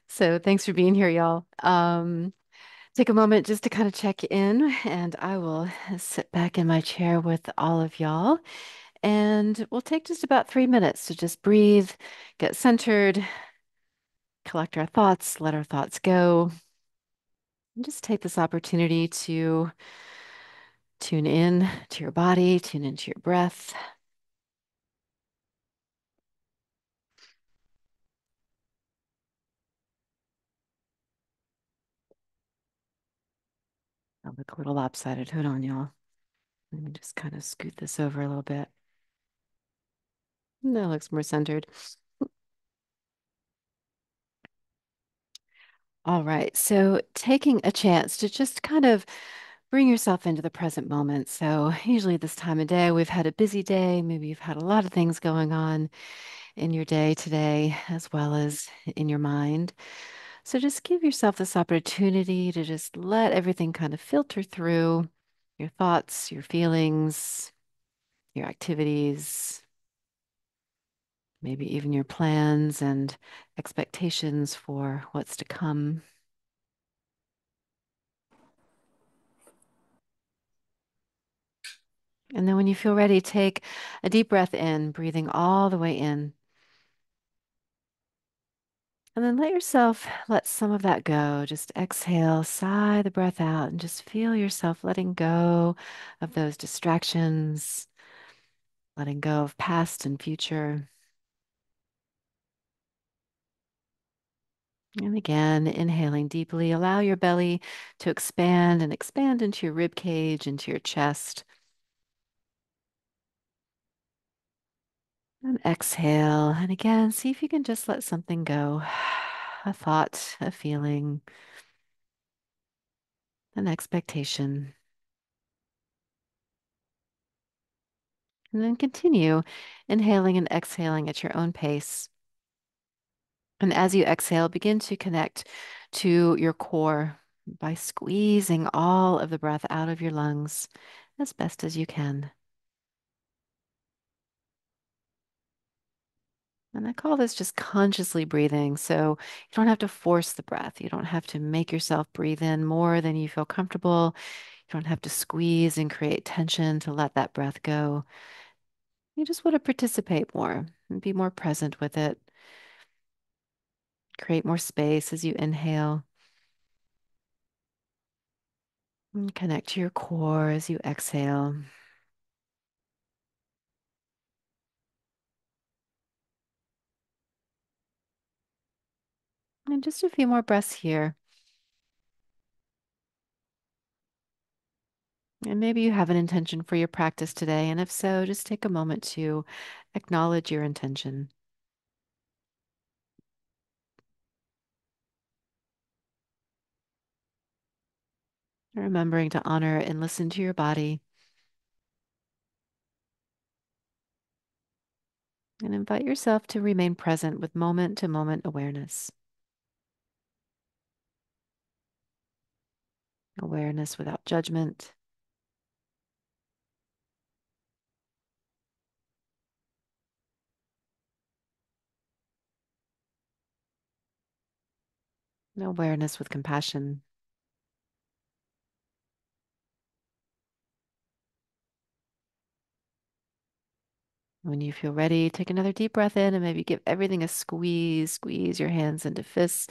So thanks for being here, y'all. Take a moment just to kind of check in, and I will sit back in my chair with all of y'all. And we'll take just about 3 minutes to just breathe, get centered, collect our thoughts, let our thoughts go, and just take this opportunity to tune in to your body, tune into your breath. I look a little lopsided. Hold on, y'all. Let me just kind of scoot this over a little bit. That looks more centered. All right. So taking a chance to just kind of bring yourself into the present moment. So usually this time of day, we've had a busy day. Maybe you've had a lot of things going on in your day today, as well as in your mind. So just give yourself this opportunity to just let everything kind of filter through your thoughts, your feelings, your activities, maybe even your plans and expectations for what's to come. And then when you feel ready, take a deep breath in, breathing all the way in. And then let yourself let some of that go. Just exhale, sigh the breath out, and just feel yourself letting go of those distractions, letting go of past and future. And again, inhaling deeply, allow your belly to expand and expand into your rib cage, into your chest. And exhale. And again, see if you can just let something go. A thought, a feeling, an expectation. And then continue inhaling and exhaling at your own pace. And as you exhale, begin to connect to your core by squeezing all of the breath out of your lungs as best as you can. And I call this just consciously breathing. So you don't have to force the breath. You don't have to make yourself breathe in more than you feel comfortable. You don't have to squeeze and create tension to let that breath go. You just want to participate more and be more present with it. Create more space as you inhale. And connect to your core as you exhale. And just a few more breaths here. And maybe you have an intention for your practice today. And if so, just take a moment to acknowledge your intention. Remembering to honor and listen to your body and invite yourself to remain present with moment to moment awareness. Awareness without judgment. Awareness with compassion. When you feel ready, take another deep breath in and maybe give everything a squeeze. Squeeze your hands into fists.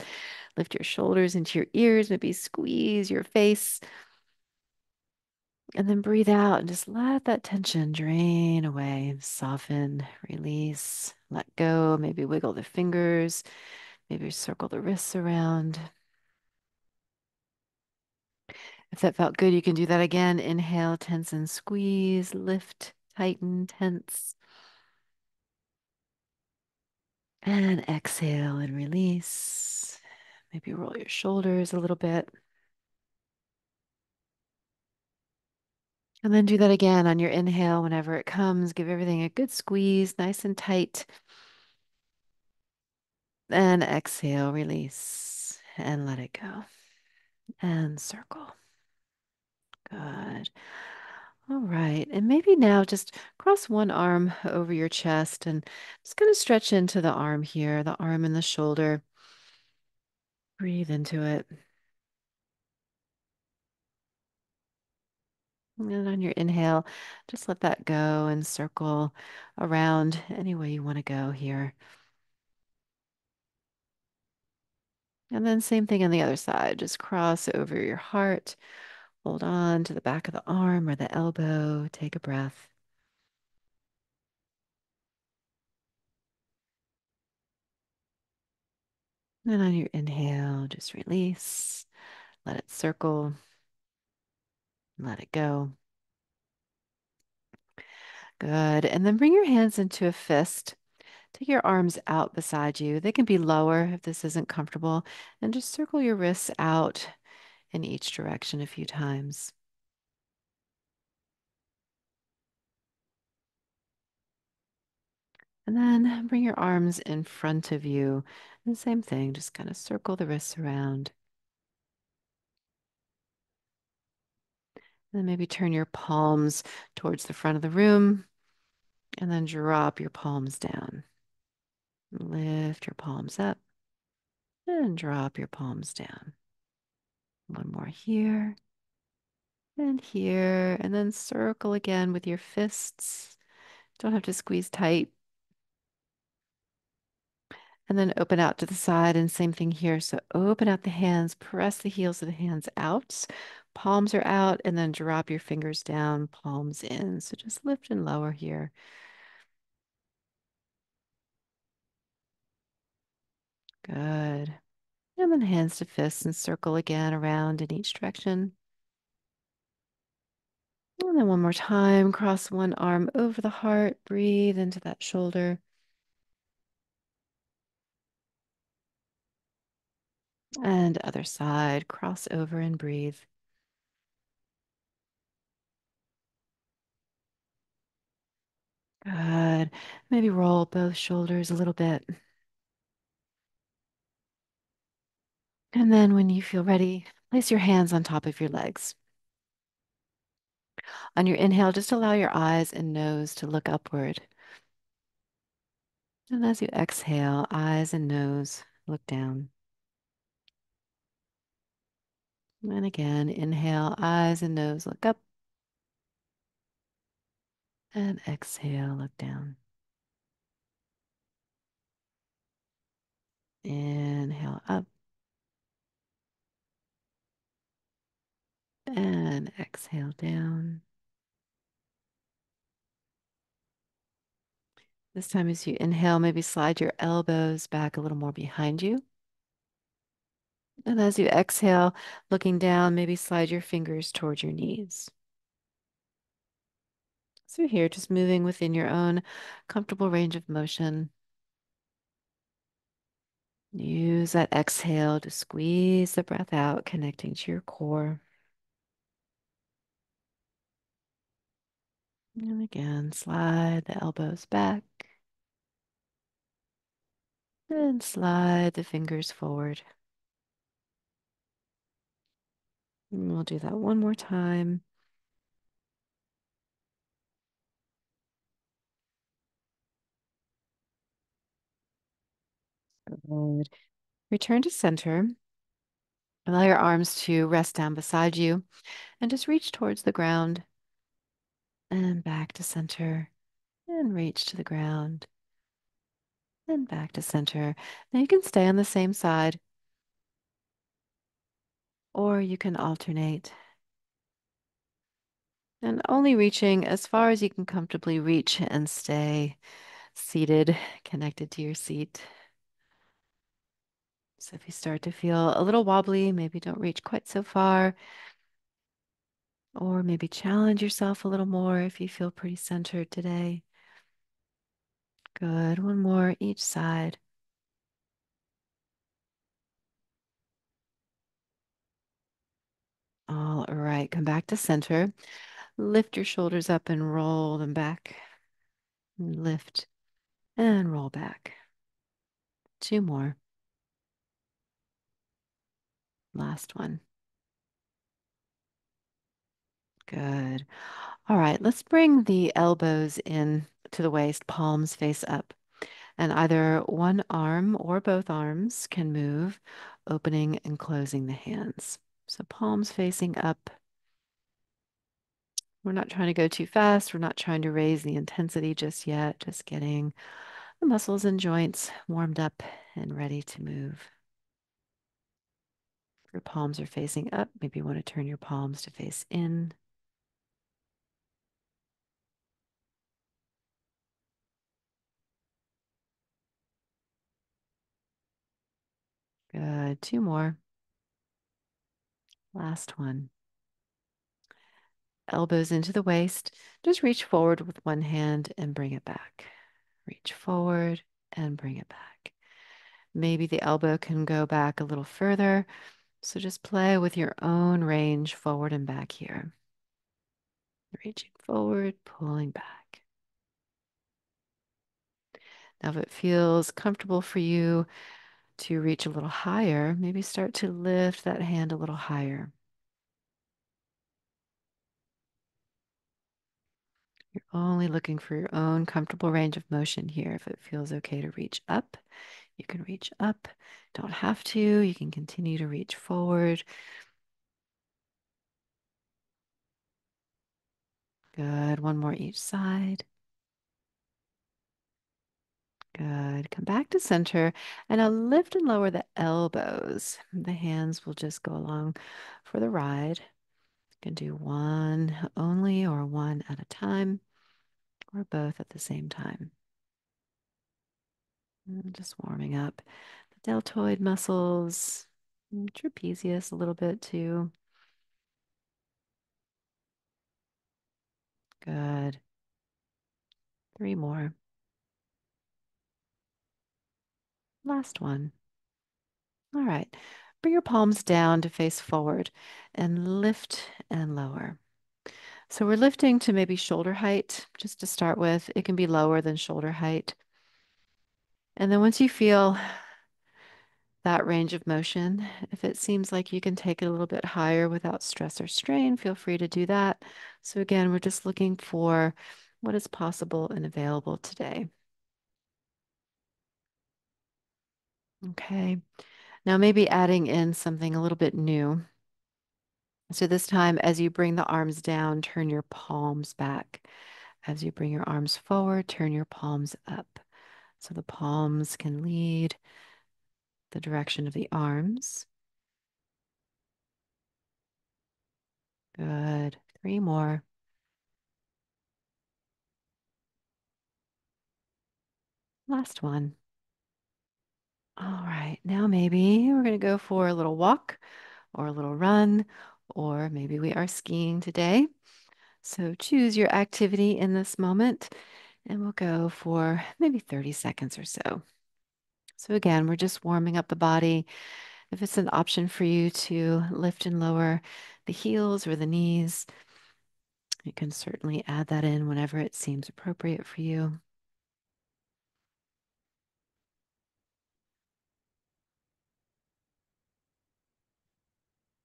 Lift your shoulders into your ears. Maybe squeeze your face. And then breathe out and just let that tension drain away. Soften, release, let go. Maybe wiggle the fingers. Maybe circle the wrists around. If that felt good, you can do that again. Inhale, tense and squeeze. Lift, tighten, tense. And exhale and release. Maybe roll your shoulders a little bit. And then do that again on your inhale whenever it comes. Give everything a good squeeze, nice and tight. And exhale, release, and let it go. And circle. Good. All right. And maybe now just cross one arm over your chest and just going to stretch into the arm here, the arm and the shoulder. Breathe into it. And then on your inhale, just let that go and circle around any way you want to go here. And then same thing on the other side. Just cross over your heart. Hold on to the back of the arm or the elbow. Take a breath. And on your inhale, just release. Let it circle. Let it go. Good. And then bring your hands into a fist. Take your arms out beside you. They can be lower if this isn't comfortable. And just circle your wrists out in each direction a few times. And then bring your arms in front of you. And same thing, just kind of circle the wrists around. And then maybe turn your palms towards the front of the room and then drop your palms down. Lift your palms up and drop your palms down. One more here and here, and then circle again with your fists. Don't have to squeeze tight. And then open out to the side, and same thing here. So open out the hands, press the heels of the hands out. Palms are out, and then drop your fingers down, palms in. So just lift and lower here. Good. And then hands to fists and circle again around in each direction. And then one more time, cross one arm over the heart, breathe into that shoulder. And other side, cross over and breathe. Good. Maybe roll both shoulders a little bit. And then when you feel ready, place your hands on top of your legs. On your inhale, just allow your eyes and nose to look upward. And as you exhale, eyes and nose look down. And again, inhale, eyes and nose look up. And exhale, look down. Inhale up. And exhale down. This time, as you inhale, maybe slide your elbows back a little more behind you. And as you exhale, looking down, maybe slide your fingers towards your knees. So here, just moving within your own comfortable range of motion. Use that exhale to squeeze the breath out, connecting to your core. And again, slide the elbows back and slide the fingers forward. And we'll do that one more time. Good. Return to center. Allow your arms to rest down beside you and just reach towards the ground and back to center and reach to the ground and back to center. Now you can stay on the same side or you can alternate and only reaching as far as you can comfortably reach and stay seated, connected to your seat. So if you start to feel a little wobbly, maybe don't reach quite so far, or maybe challenge yourself a little more if you feel pretty centered today. Good. One more each side. All right. Come back to center. Lift your shoulders up and roll them back. Lift and roll back. Two more. Last one. Good. All right. Let's bring the elbows in to the waist, palms face up. And either one arm or both arms can move, opening and closing the hands. So palms facing up. We're not trying to go too fast. We're not trying to raise the intensity just yet, just getting the muscles and joints warmed up and ready to move. If your palms are facing up, maybe you want to turn your palms to face in. Good. Two more. Last one. Elbows into the waist. Just reach forward with one hand and bring it back. Reach forward and bring it back. Maybe the elbow can go back a little further. So just play with your own range forward and back here. Reaching forward, pulling back. Now, if it feels comfortable for you to reach a little higher, maybe start to lift that hand a little higher. You're only looking for your own comfortable range of motion here. If it feels okay to reach up, you can reach up. Don't have to. You can continue to reach forward. Good. One more each side. Good. Come back to center and now lift and lower the elbows. The hands will just go along for the ride. You can do one only or one at a time or both at the same time. And just warming up the deltoid muscles, trapezius a little bit too. Good. Three more. Last one. All right. Bring your palms down to face forward and lift and lower. So we're lifting to maybe shoulder height, just to start with. It can be lower than shoulder height. And then once you feel that range of motion, if it seems like you can take it a little bit higher without stress or strain, feel free to do that. So again, we're just looking for what is possible and available today. Okay. Now maybe adding in something a little bit new. So this time, as you bring the arms down, turn your palms back. As you bring your arms forward, turn your palms up. So the palms can lead the direction of the arms. Good. Three more. Last one. All right. Now maybe we're going to go for a little walk or a little run, or maybe we are skiing today. So choose your activity in this moment, and we'll go for maybe 30 seconds or so. So again, we're just warming up the body. If it's an option for you to lift and lower the heels or the knees, you can certainly add that in whenever it seems appropriate for you.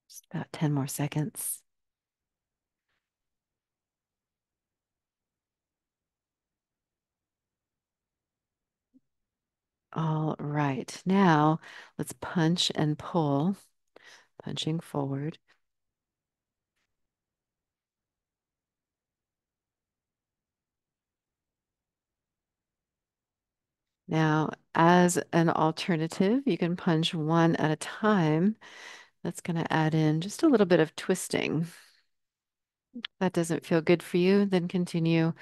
Just about 10 more seconds. All right, now let's punch and pull, punching forward. Now, as an alternative, you can punch one at a time. That's going to add in just a little bit of twisting. If that doesn't feel good for you, then continue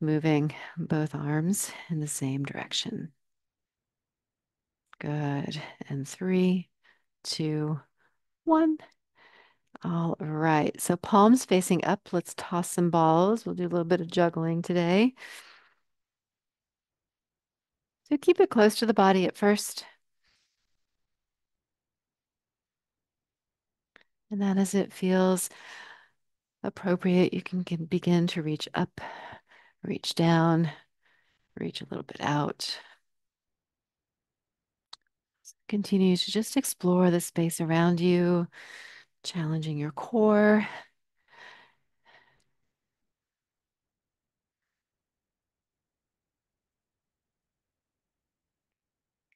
moving both arms in the same direction. Good. And three, two, one. All right. So palms facing up. Let's toss some balls. We'll do a little bit of juggling today. So keep it close to the body at first. And then as it feels appropriate, you can begin to reach up, reach down, reach a little bit out. Continue to just explore the space around you, challenging your core.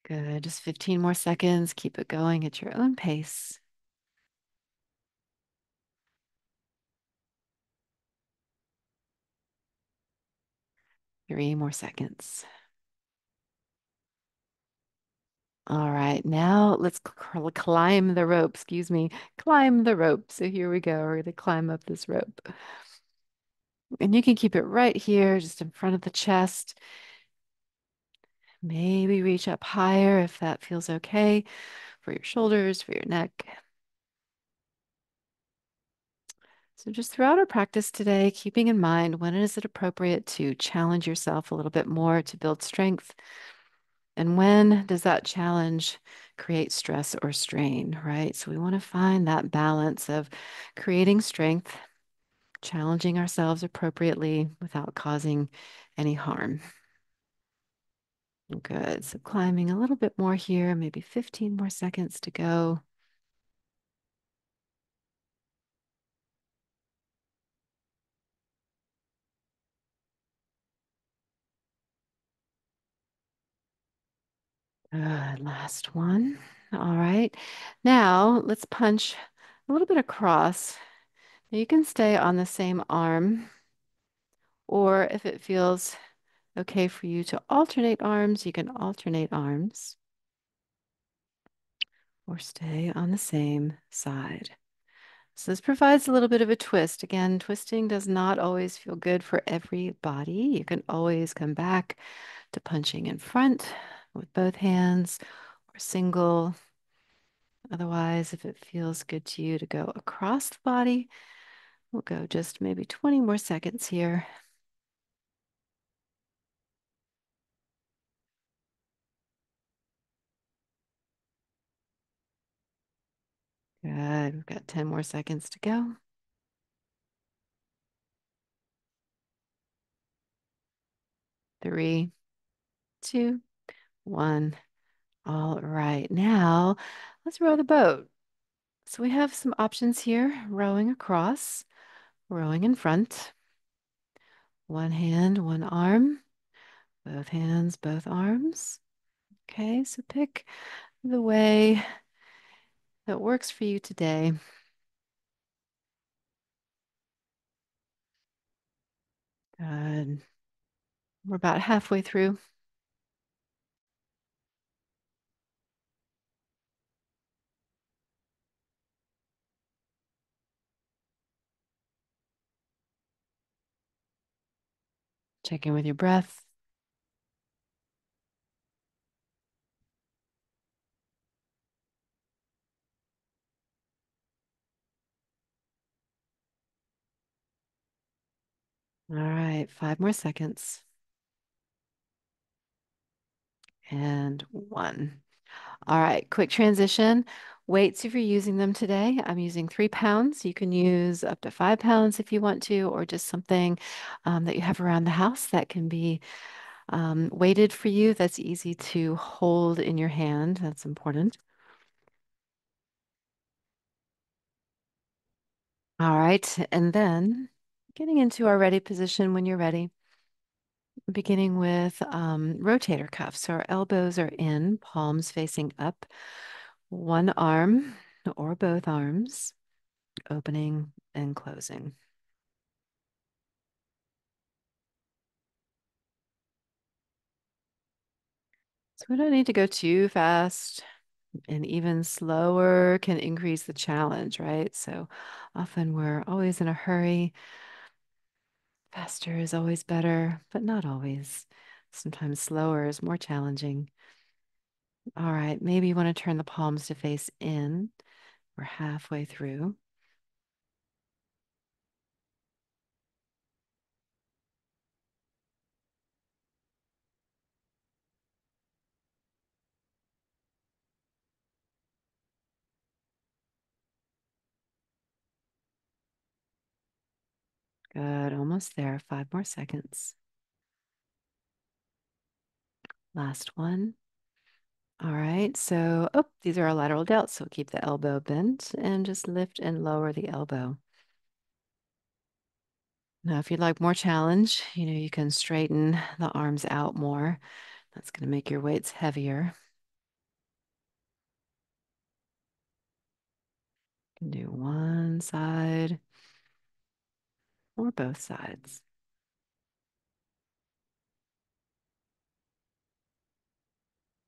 Good. Just 15 more seconds. Keep it going at your own pace. 3 more seconds. All right, now let's climb the rope. Excuse me, climb the rope. So here we go. We're going to climb up this rope. And you can keep it right here, just in front of the chest. Maybe reach up higher if that feels okay for your shoulders, for your neck. So just throughout our practice today, keeping in mind when is it appropriate to challenge yourself a little bit more to build strength, and when does that challenge create stress or strain, right? So we want to find that balance of creating strength, challenging ourselves appropriately without causing any harm. Good. So climbing a little bit more here, maybe 15 more seconds to go. Good. Last one. All right. Now let's punch a little bit across. Now you can stay on the same arm, or if it feels okay for you to alternate arms, you can alternate arms or stay on the same side. So this provides a little bit of a twist. Again, twisting does not always feel good for everybody. You can always come back to punching in front with both hands or single. Otherwise, if it feels good to you to go across the body, we'll go just maybe 20 more seconds here. Good. We've got 10 more seconds to go. 3, 2, 1. All right. Now let's row the boat. So we have some options here, rowing across, rowing in front, one hand, one arm, both hands, both arms. Okay, so pick the way that works for you today. Good. We're about halfway through. Check in with your breath. All right, 5 more seconds. And 1. All right, quick transition. Weights, if you're using them today, I'm using 3 pounds. You can use up to 5 pounds if you want to, or just something that you have around the house that can be weighted for you. That's easy to hold in your hand. That's important. All right, and then getting into our ready position when you're ready, beginning with rotator cuffs. So our elbows are in, palms facing up, one arm or both arms, opening and closing. So we don't need to go too fast, and even slower can increase the challenge, right? So often we're always in a hurry. Faster is always better, but not always. Sometimes slower is more challenging. All right, maybe you want to turn the palms to face in. We're halfway through. Good, almost there. 5 more seconds. Last one. All right, so, oh, these are our lateral delts, so keep the elbow bent and just lift and lower the elbow. Now, if you'd like more challenge, you can straighten the arms out more. That's going to make your weights heavier. You can do one side or both sides.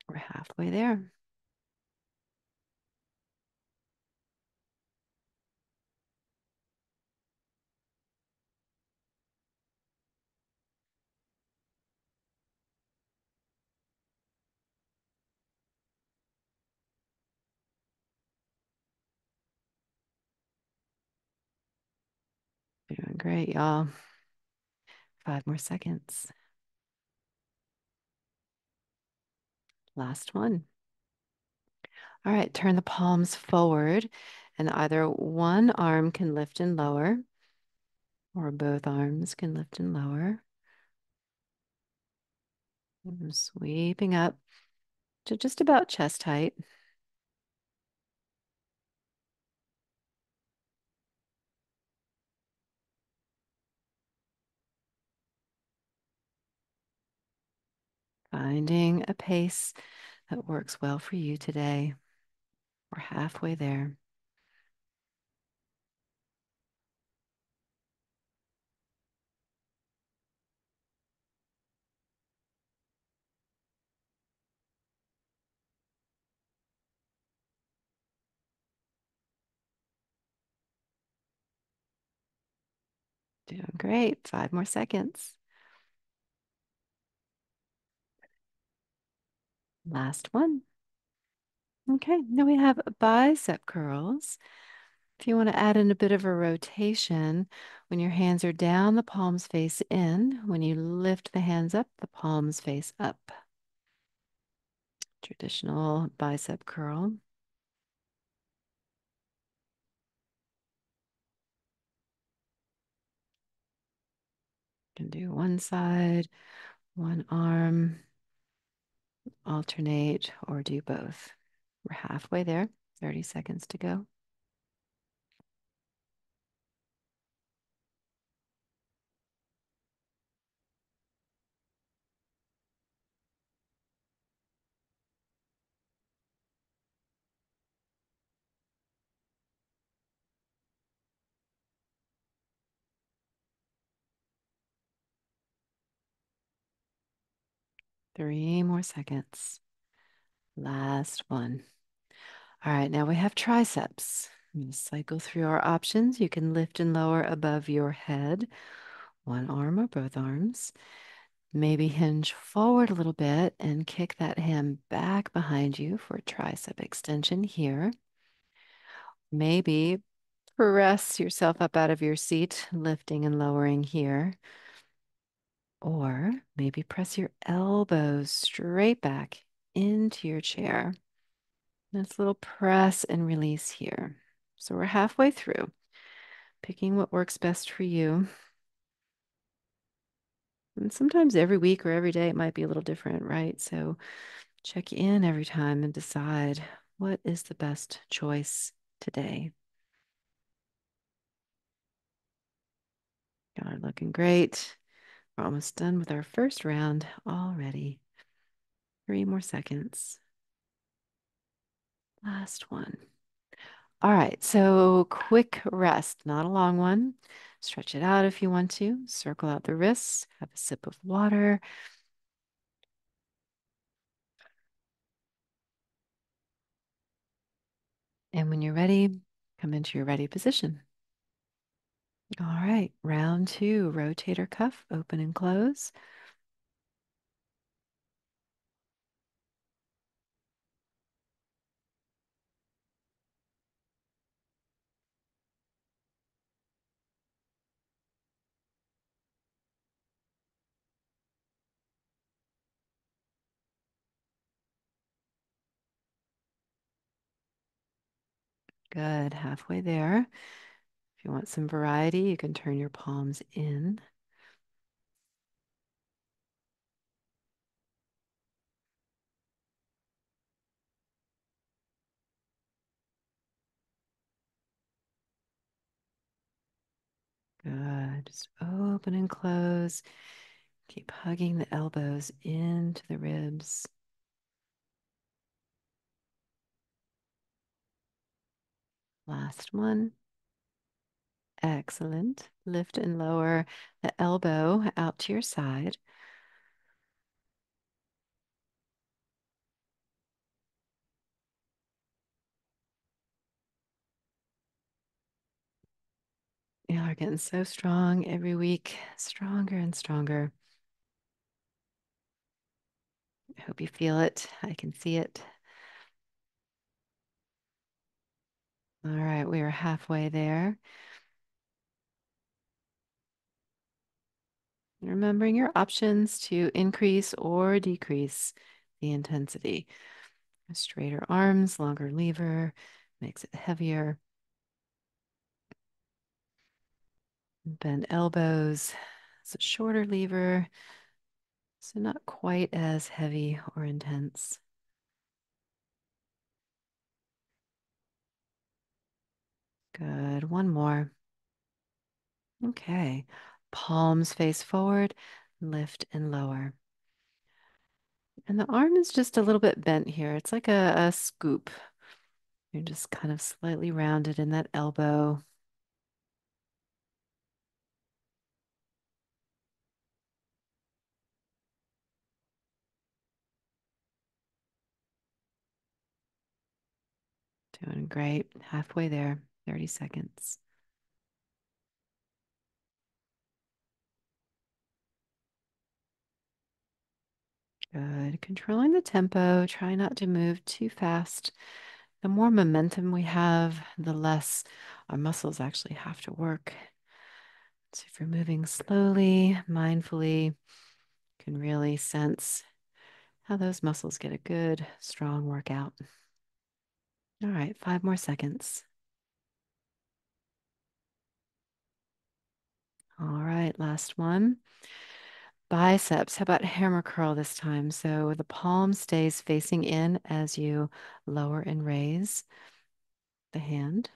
We're halfway there. Doing great, y'all. 5 more seconds. Last one. All right, turn the palms forward, and either one arm can lift and lower, or both arms can lift and lower. And sweeping up to just about chest height. Finding a pace that works well for you today. We're halfway there. Doing great. 5 more seconds. Last one. Okay, now we have bicep curls. If you want to add in a bit of a rotation, when your hands are down, the palms face in. When you lift the hands up, the palms face up. Traditional bicep curl. You can do one side, one arm, alternate, or do both. We're halfway there. 30 seconds to go. Three more seconds. Last one. All right, now we have triceps. I'm going to cycle through our options. You can lift and lower above your head, one arm or both arms. Maybe hinge forward a little bit and kick that hand back behind you for a tricep extension here. Maybe press yourself up out of your seat, lifting and lowering here. Or maybe press your elbows straight back into your chair. Nice little press and release here. So we're halfway through, picking what works best for you. And sometimes every week or every day it might be a little different, right? So check in every time and decide what is the best choice today. Y'all are looking great. We're almost done with our first round already. 3 more seconds. Last one. All right, so quick rest, not a long one. Stretch it out if you want to. Circle out the wrists, have a sip of water. And when you're ready, come into your ready position. All right, round two, rotator cuff, open and close. Good, halfway there. If you want some variety, you can turn your palms in. Good, just open and close. Keep hugging the elbows into the ribs. Last one. Excellent. Lift and lower the elbow out to your side. You are getting so strong every week, stronger and stronger. I hope you feel it. I can see it. All right, we are halfway there. Remembering your options to increase or decrease the intensity. Straighter arms, longer lever, makes it heavier. Bend elbows, it's a shorter lever, so not quite as heavy or intense. Good. One more. Okay. Palms face forward, lift and lower. And the arm is just a little bit bent here. It's like a scoop. You're just kind of slightly rounded in that elbow. Doing great. Halfway there. 30 seconds. Good. Controlling the tempo. Try not to move too fast. The more momentum we have, the less our muscles actually have to work. So if you're moving slowly, mindfully, you can really sense how those muscles get a good, strong workout. All right, 5 more seconds. All right, last one. Biceps. How about hammer curl this time? So the palm stays facing in as you lower and raise the hand.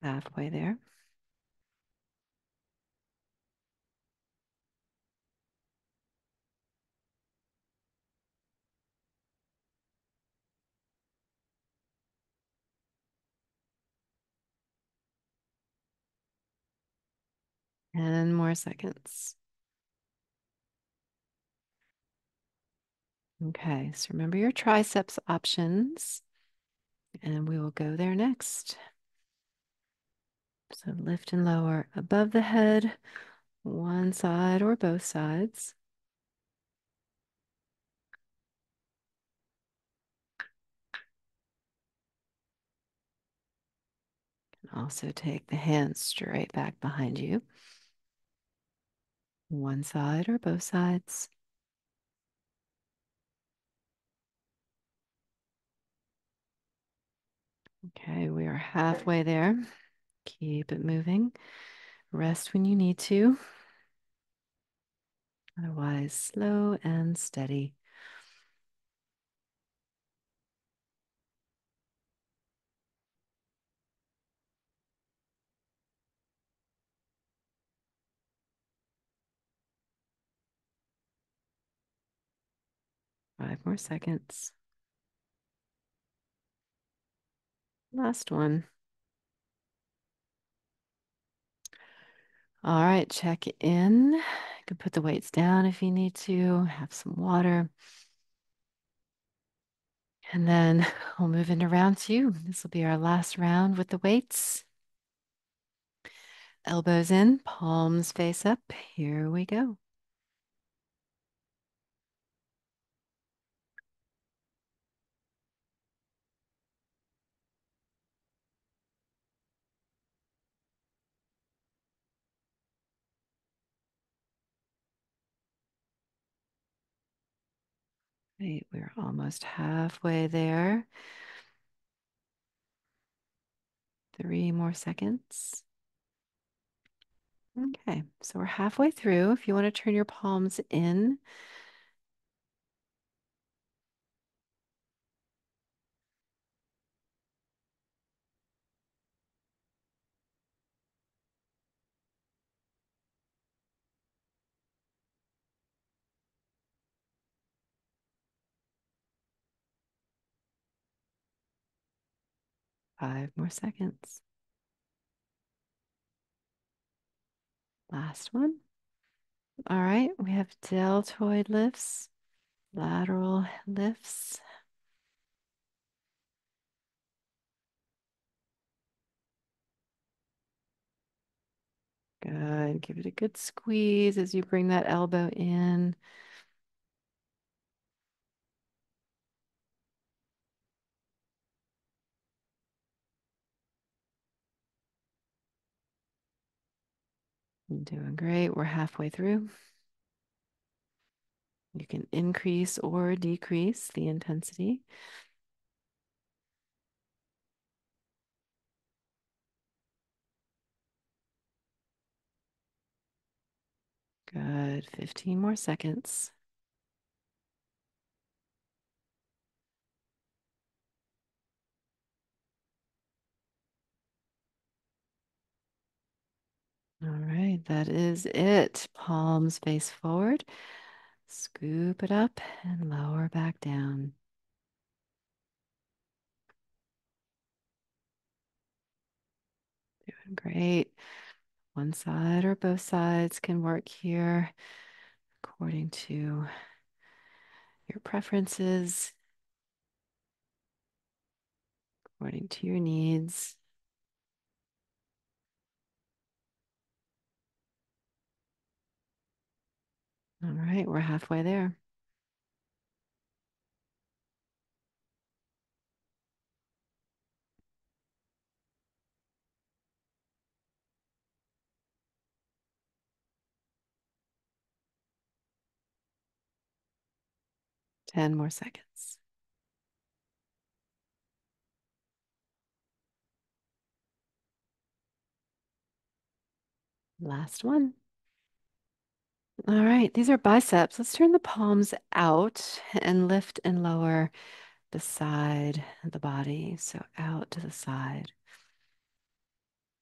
Halfway there. And more seconds. Okay, so remember your triceps options, and we will go there next. So lift and lower above the head, one side or both sides. Also take the hands straight back behind you, one side or both sides. Okay, we are halfway there. Keep it moving. Rest when you need to. Otherwise, slow and steady. Five more seconds. Last one. All right, check in. You can put the weights down if you need to, have some water. And then we'll move into round two. This will be our last round with the weights. Elbows in, palms face up. Here we go. Wait, we're almost halfway there. 3 more seconds. Okay, so we're halfway through. If you want to turn your palms in, 5 more seconds. Last one. All right, we have deltoid lifts, lateral lifts. Good. Give it a good squeeze as you bring that elbow in. Doing great. We're halfway through. You can increase or decrease the intensity. Good. 15 more seconds. All right, that is it. Palms face forward. Scoop it up and lower back down. Doing great. One side or both sides can work here according to your preferences, according to your needs. All right, we're halfway there. Ten more seconds. Last one. All right, these are biceps. Let's turn the palms out and lift and lower beside the body. So out to the side.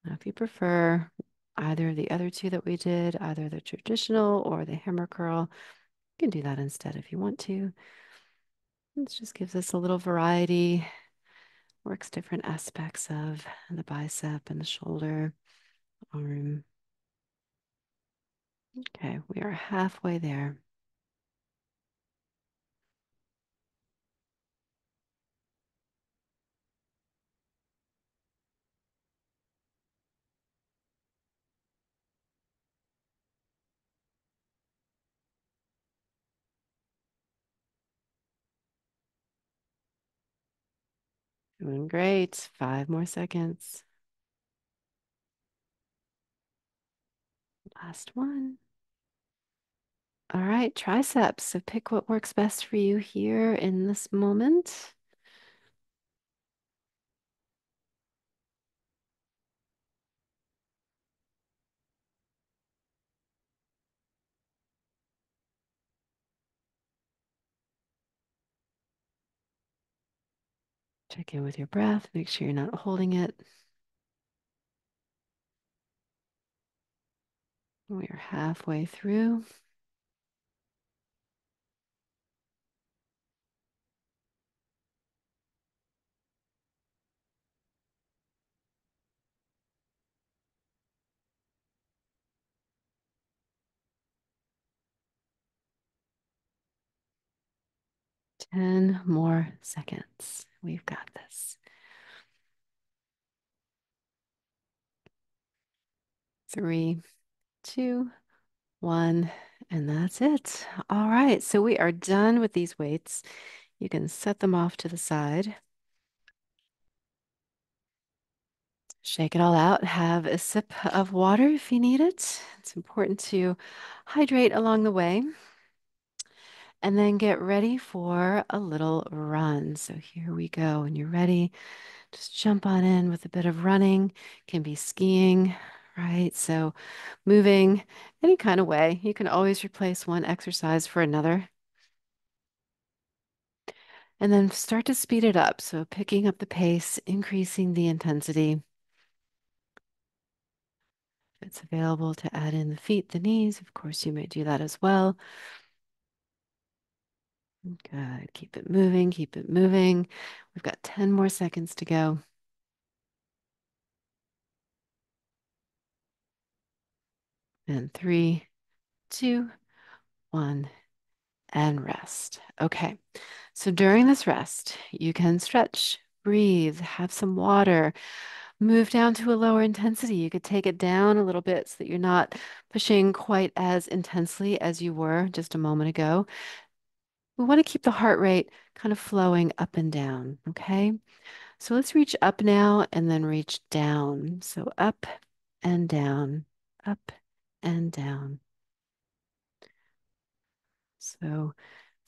Now, if you prefer either of the other two that we did, either the traditional or the hammer curl, you can do that instead if you want to. This just gives us a little variety, works different aspects of the bicep and the shoulder, arm. Okay, we are halfway there. Doing great. 5 more seconds. Last one. All right, triceps. So pick what works best for you here in this moment. Check in with your breath. Make sure you're not holding it. We are halfway through. Ten more seconds. We've got this. 3, 2, 1, and that's it. All right, so we are done with these weights. You can set them off to the side. Shake it all out. Have a sip of water if you need it. It's important to hydrate along the way. And then get ready for a little run. So here we go. When you're ready, just jump on in with a bit of running. Can be skiing, right? So moving any kind of way. You can always replace one exercise for another. And then start to speed it up. So picking up the pace, increasing the intensity. If it's available to add in the feet, the knees, of course, you may do that as well. Good. Keep it moving. Keep it moving. We've got 10 more seconds to go. And three, two, one, and rest. Okay. So during this rest, you can stretch, breathe, have some water, move down to a lower intensity. You could take it down a little bit so that you're not pushing quite as intensely as you were just a moment ago. We want to keep the heart rate kind of flowing up and down. Okay. So let's reach up now and then reach down. So up and down, up and down. So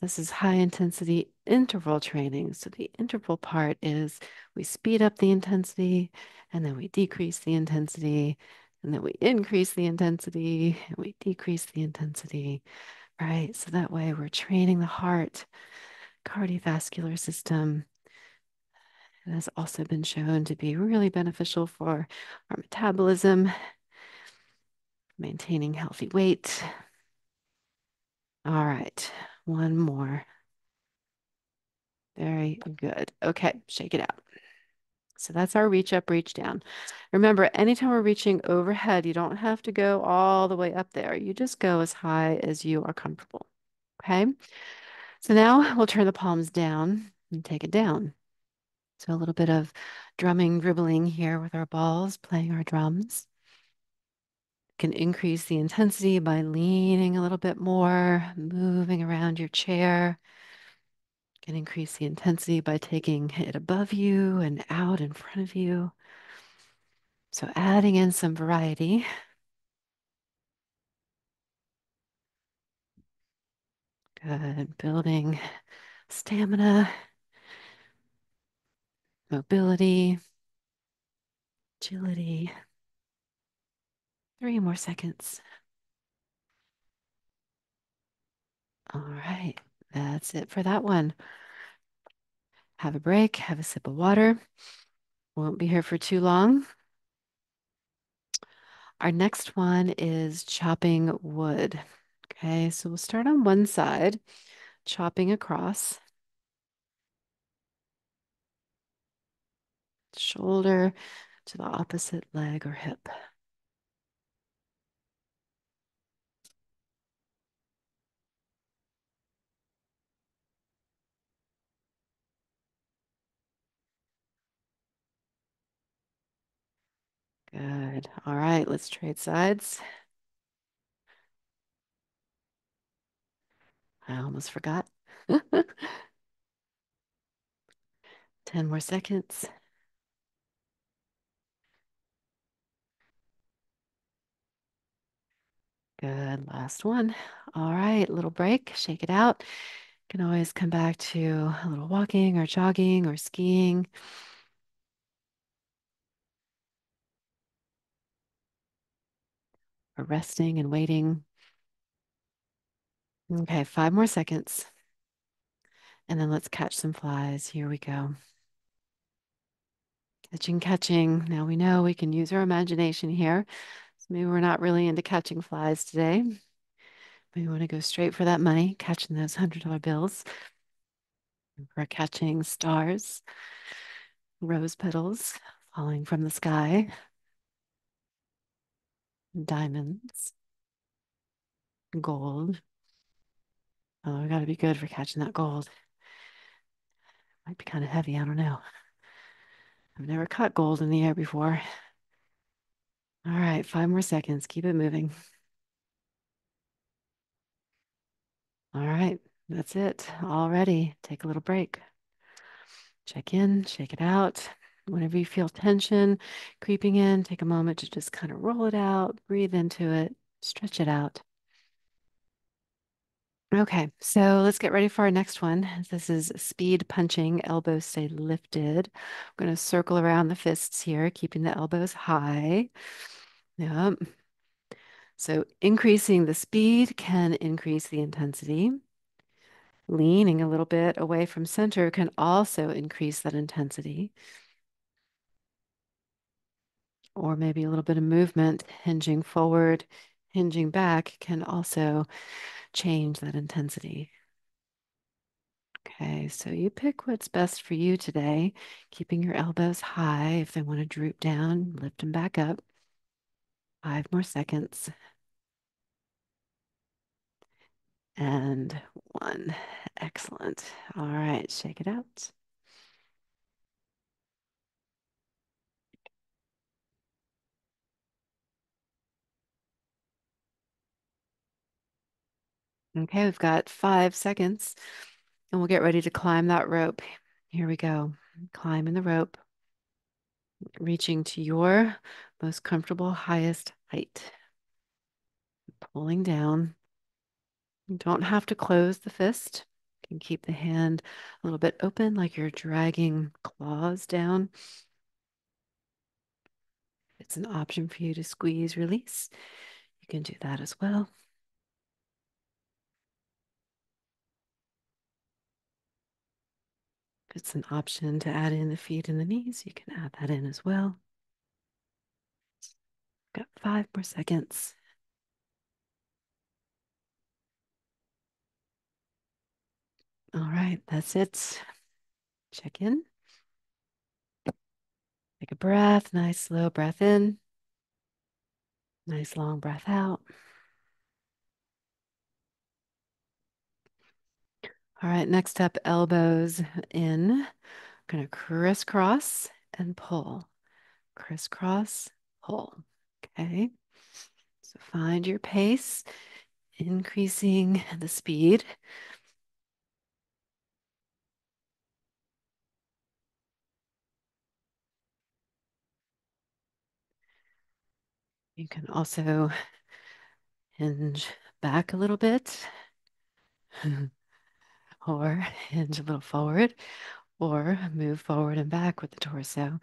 this is high intensity interval training. So the interval part is we speed up the intensity and then we decrease the intensity and then we increase the intensity and we decrease the intensity, right? So that way we're training the heart, cardiovascular system. It has also been shown to be really beneficial for our metabolism, maintaining healthy weight. All right, one more. Very good. Okay, shake it out. So that's our reach up, reach down. Remember, anytime we're reaching overhead, you don't have to go all the way up there. You just go as high as you are comfortable. Okay. So now we'll turn the palms down and take it down. So a little bit of drumming, dribbling here with our balls, playing our drums. Can increase the intensity by leaning a little bit more, moving around your chair. Can increase the intensity by taking it above you and out in front of you. So adding in some variety. Good. Building stamina, mobility, agility. 3 more seconds. All right. That's it for that one. Have a break, have a sip of water. Won't be here for too long. Our next one is chopping wood. Okay, so we'll start on one side, chopping across, shoulder to the opposite leg or hip. Good. All right, let's trade sides. I almost forgot. 10 more seconds. Good. Last one. All right, little break. Shake it out. Can always come back to a little walking or jogging or skiing or resting and waiting. Okay, 5 more seconds. And then let's catch some flies. Here we go. Catching, catching. Now we know we can use our imagination here. So maybe we're not really into catching flies today. We want to go straight for that money, catching those $100 bills. We're catching stars, rose petals falling from the sky, diamonds, gold. Oh, we got to be good for catching that gold. Might be kind of heavy. I don't know. I've never caught gold in the air before. All right, 5 more seconds. Keep it moving. All right, that's it. All ready. Take a little break. Check in, shake it out. Whenever you feel tension creeping in, take a moment to just kind of roll it out, breathe into it, stretch it out. Okay, so let's get ready for our next one. This is speed punching, elbows stay lifted. I'm going to circle around the fists here, keeping the elbows high. Yep. So increasing the speed can increase the intensity. Leaning a little bit away from center can also increase that intensity. Or maybe a little bit of movement, hinging forward, hinging back can also change that intensity. Okay, so you pick what's best for you today, keeping your elbows high. If they want to droop down, lift them back up. 5 more seconds. and one. Excellent. All right, shake it out. Okay, we've got 5 seconds and we'll get ready to climb that rope. Here we go. Climbing the rope, reaching to your most comfortable, highest height. Pulling down. You don't have to close the fist. You can keep the hand a little bit open, like you're dragging claws down. It's an option for you to squeeze, release. You can do that as well. If it's an option to add in the feet and the knees, you can add that in as well. Got 5 more seconds. All right, that's it. Check in. Take a breath, nice slow breath in. Nice long breath out. All right, next up, elbows in. Gonna crisscross and pull. Crisscross, pull. Okay. So find your pace, increasing the speed. You can also hinge back a little bit or hinge a little forward or move forward and back with the torso.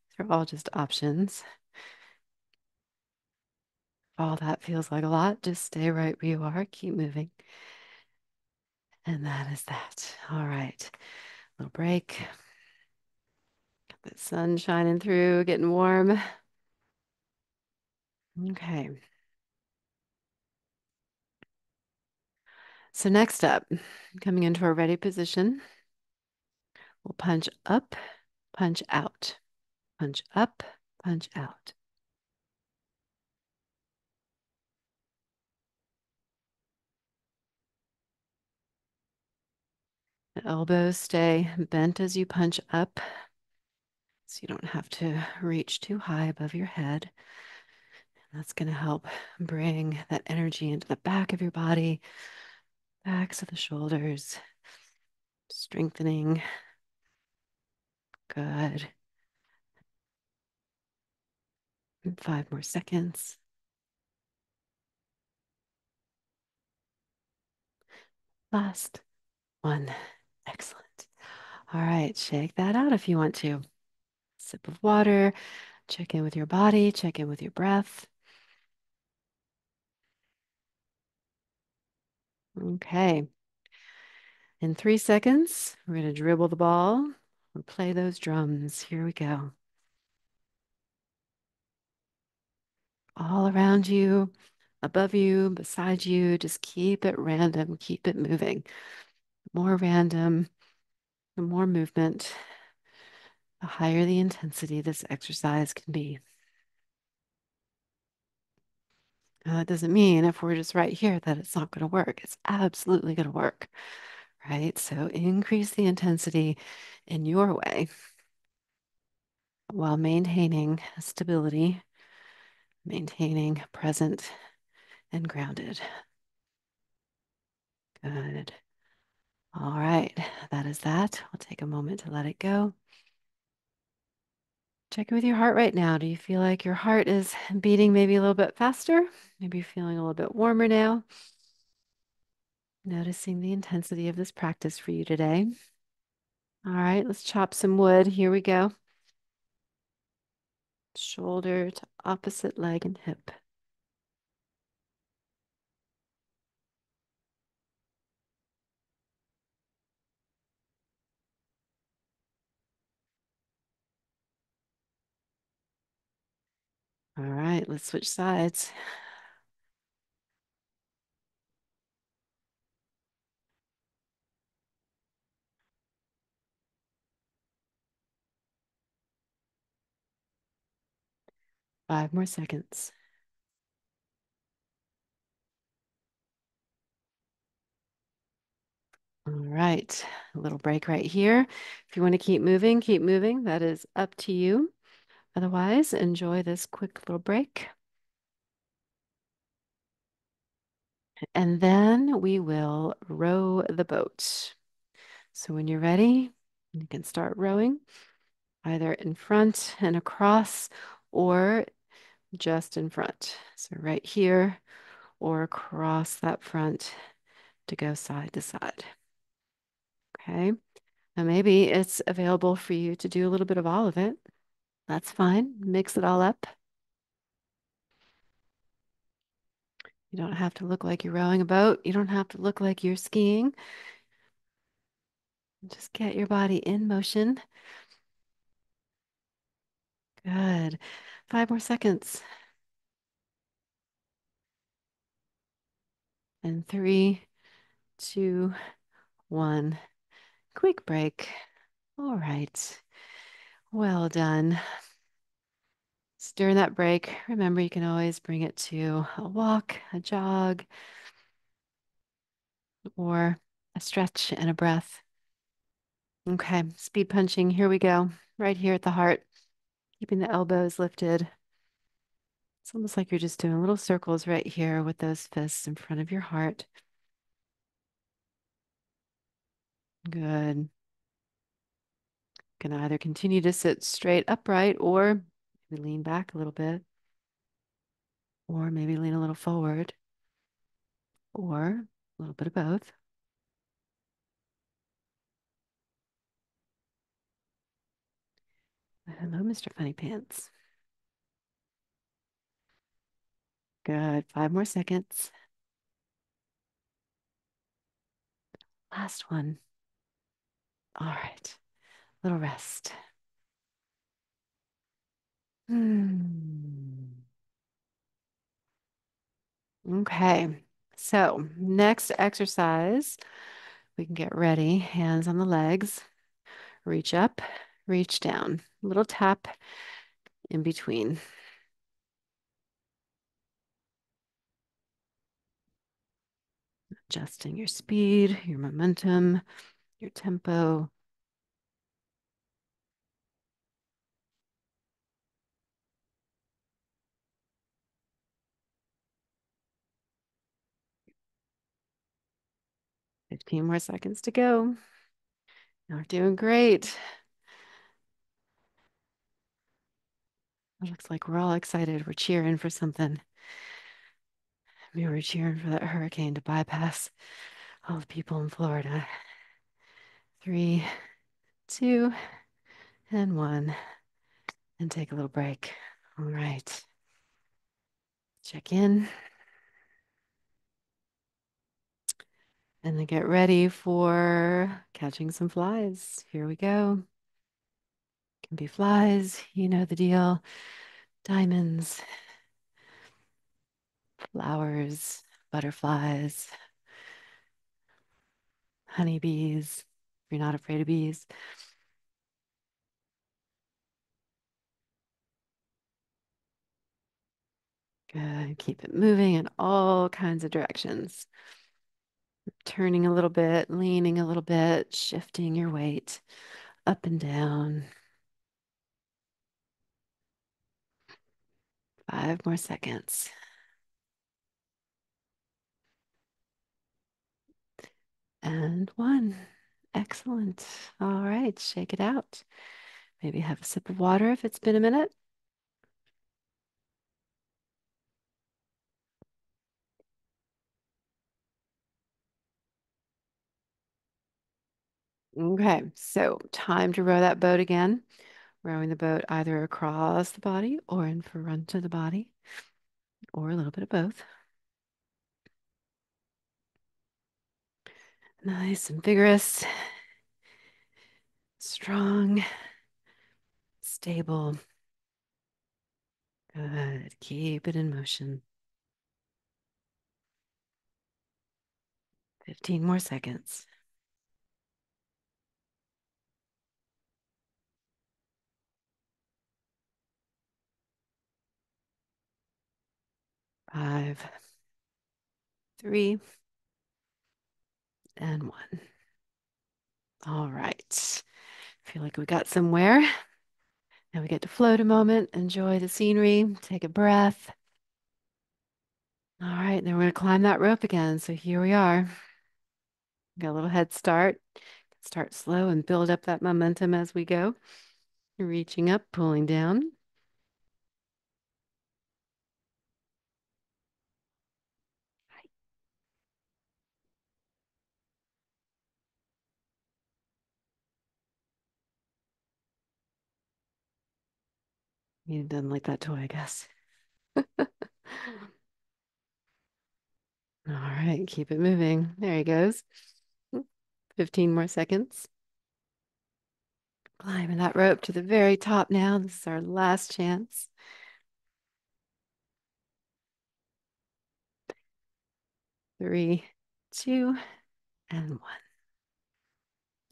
These are all just options. If all that feels like a lot, just stay right where you are. Keep moving. And that is that. All right. Little break. Got the sun shining through, getting warm. Okay. So next up, coming into our ready position, we'll punch up, punch out, punch up, punch out. The elbows stay bent as you punch up, so you don't have to reach too high above your head. That's going to help bring that energy into the back of your body, backs of the shoulders, strengthening. Good. And 5 more seconds. Last one. Excellent. All right, shake that out if you want to. Sip of water, check in with your body, check in with your breath. Okay. In 3 seconds, we're going to dribble the ball or play those drums. Here we go. All around you, above you, beside you, just keep it random, keep it moving. The more random, the more movement, the higher the intensity this exercise can be. Now, that doesn't mean if we're just right here that it's not going to work. It's absolutely going to work, right? So increase the intensity in your way while maintaining stability, maintaining present and grounded. Good. All right, that is that. We'll take a moment to let it go. Check in with your heart right now. Do you feel like your heart is beating maybe a little bit faster? Maybe you're feeling a little bit warmer now. Noticing the intensity of this practice for you today. All right, let's chop some wood. Here we go. Shoulder to opposite leg and hip. All right, let's switch sides. 5 more seconds. All right, a little break right here. If you want to keep moving, keep moving. That is up to you. Otherwise, enjoy this quick little break. And then we will row the boat. So when you're ready, you can start rowing either in front and across or just in front. So right here or across that front to go side to side. Okay. Now maybe it's available for you to do a little bit of all of it. That's fine. Mix it all up. You don't have to look like you're rowing a boat. You don't have to look like you're skiing. Just get your body in motion. Good. 5 more seconds. And three, two, one. Quick break. All right. Well done. So during that break, remember you can always bring it to a walk, a jog, or a stretch and a breath. Okay, speed punching. Here we go. Right here at the heart, keeping the elbows lifted. It's almost like you're just doing little circles right here with those fists in front of your heart. Good. Can either continue to sit straight upright or maybe lean back a little bit, or maybe lean a little forward, or a little bit of both. Hello, Mr. Funny Pants. Good. 5 more seconds. Last one. All right. Little rest. Hmm. Okay. So, next exercise, we can get ready. Hands on the legs. Reach up, reach down. Little tap in between. Adjusting your speed, your momentum, your tempo. 15 more seconds to go. You're doing great. It looks like we're all excited. We're cheering for something. Maybe we're cheering for that hurricane to bypass all the people in Florida. Three, two, and one. And take a little break. All right. Check in. And then get ready for catching some flies. Here we go. Can be flies, you know the deal. Diamonds, flowers, butterflies, honeybees. If you're not afraid of bees. Good. Keep it moving in all kinds of directions. Turning a little bit, leaning a little bit, shifting your weight up and down. 5 more seconds. And one. Excellent. All right, shake it out. Maybe have a sip of water if it's been a minute. Okay, so time to row that boat again. Rowing the boat either across the body or in front of the body, or a little bit of both. Nice and vigorous, strong, stable. Good. Keep it in motion. 15 more seconds. 5, 3, and 1. All right. Feel like we got somewhere. Now we get to float a moment, enjoy the scenery, take a breath. All right, then we're going to climb that rope again. So here we are. Got a little head start. Start slow and build up that momentum as we go. Reaching up, pulling down. You didn't like that toy, I guess. All right, keep it moving. There he goes. 15 more seconds. Climbing that rope to the very top now. This is our last chance. 3, 2, and 1.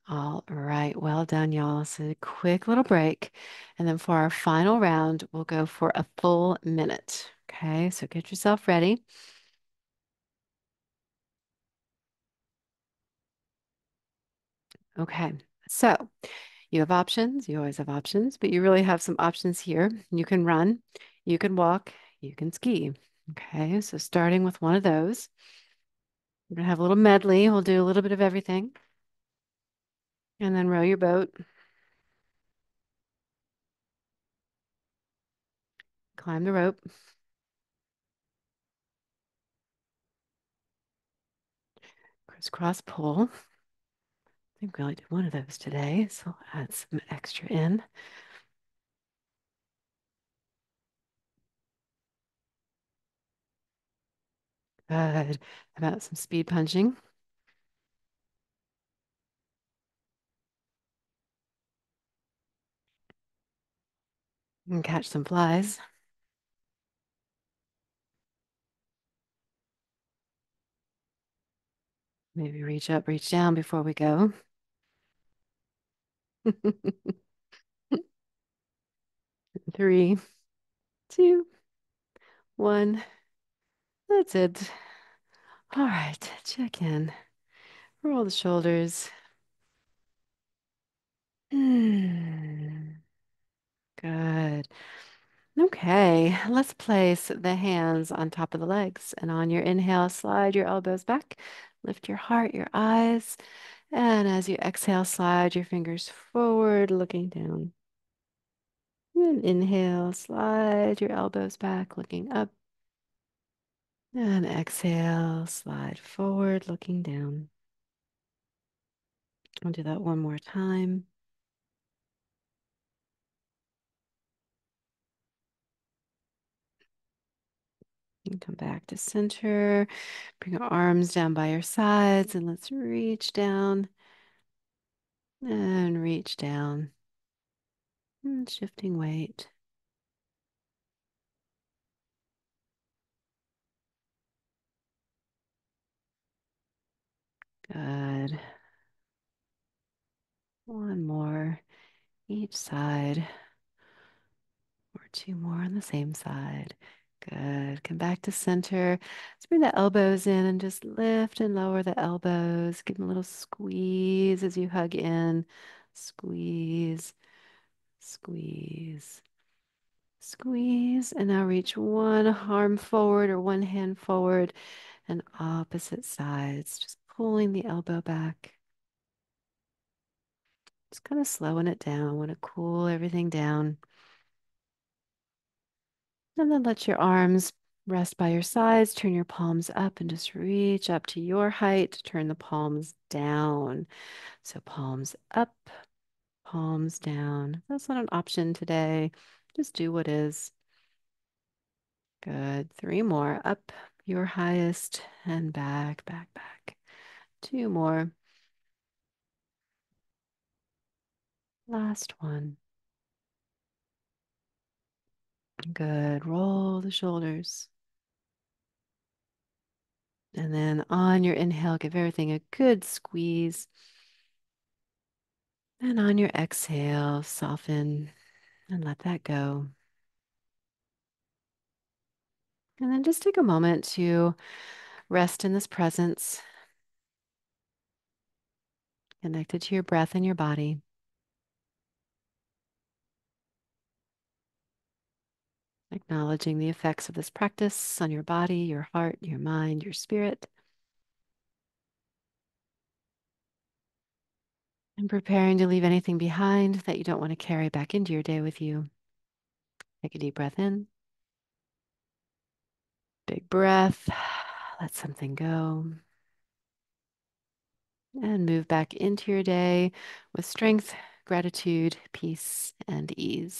All right, well done, y'all. So a quick little break. And then for our final round, we'll go for a full minute. Okay, so get yourself ready. Okay, so you have options. You always have options, but you really have some options here. You can run, you can walk, you can ski. Okay, so starting with one of those, we're gonna have a little medley. We'll do a little bit of everything, and then row your boat, climb the rope, crisscross pull. I think we only did one of those today, so I'll add some extra in. Good. How about some speed punching and catch some flies. Maybe reach up, reach down before we go. 3, 2, 1. That's it. All right, check in. Roll the shoulders. Hmm. Good. Okay, let's place the hands on top of the legs. And on your inhale, slide your elbows back. Lift your heart, your eyes. And as you exhale, slide your fingers forward, looking down. And inhale, slide your elbows back, looking up. And exhale, slide forward, looking down. I'll do that one more time. And come back to center. Bring your arms down by your sides and let's reach down and reach down. And shifting weight. Good. One more each side, or two more on the same side. Good. Come back to center. Let's bring the elbows in and just lift and lower the elbows. Give them a little squeeze as you hug in. Squeeze, squeeze, squeeze. And now reach one arm forward or one hand forward and opposite sides. Just pulling the elbow back. Just kind of slowing it down. Want to cool everything down. And then let your arms rest by your sides. Turn your palms up and just reach up to your height. Turn the palms down. So palms up, palms down. That's not an option today. Just do what is. Good. 3 more. Up your highest and back, back, back. 2 more. Last one. Good. Roll the shoulders. And then on your inhale, give everything a good squeeze. And on your exhale, soften and let that go. And then just take a moment to rest in this presence connected to your breath and your body, acknowledging the effects of this practice on your body, your heart, your mind, your spirit, and preparing to leave anything behind that you don't want to carry back into your day with you. Take a deep breath in, big breath, let something go, and move back into your day with strength, gratitude, peace, and ease.